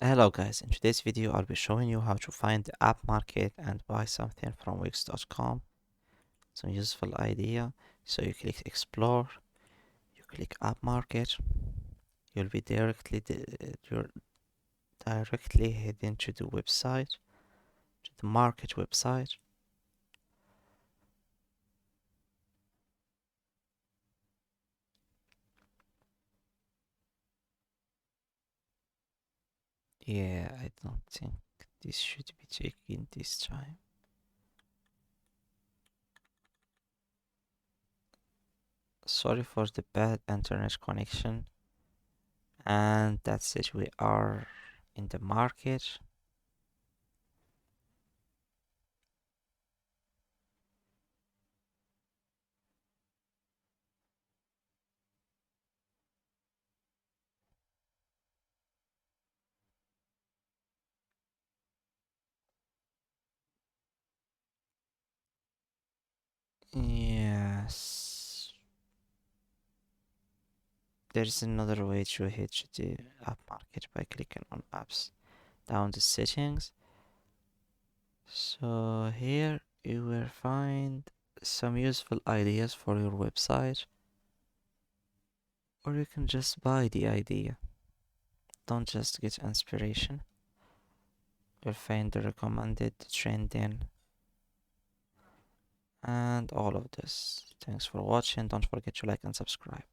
Hello guys, in today's video I'll be showing you how to find the app market and buy something from Wix.com. Some useful idea. So you click explore, you click app market, you'll be you're directly heading to the website, to the market website. Yeah, I don't think this should be taking this time. Sorry for the bad internet connection. And that's it, we are in the market. Yes. There's another way to hit the app market by clicking on apps down the settings. So here you will find some useful ideas for your website, or you can just buy the idea. Don't just get inspiration. You'll find the recommended, trending, and all of this. Thanks for watching. Don't forget to like and subscribe.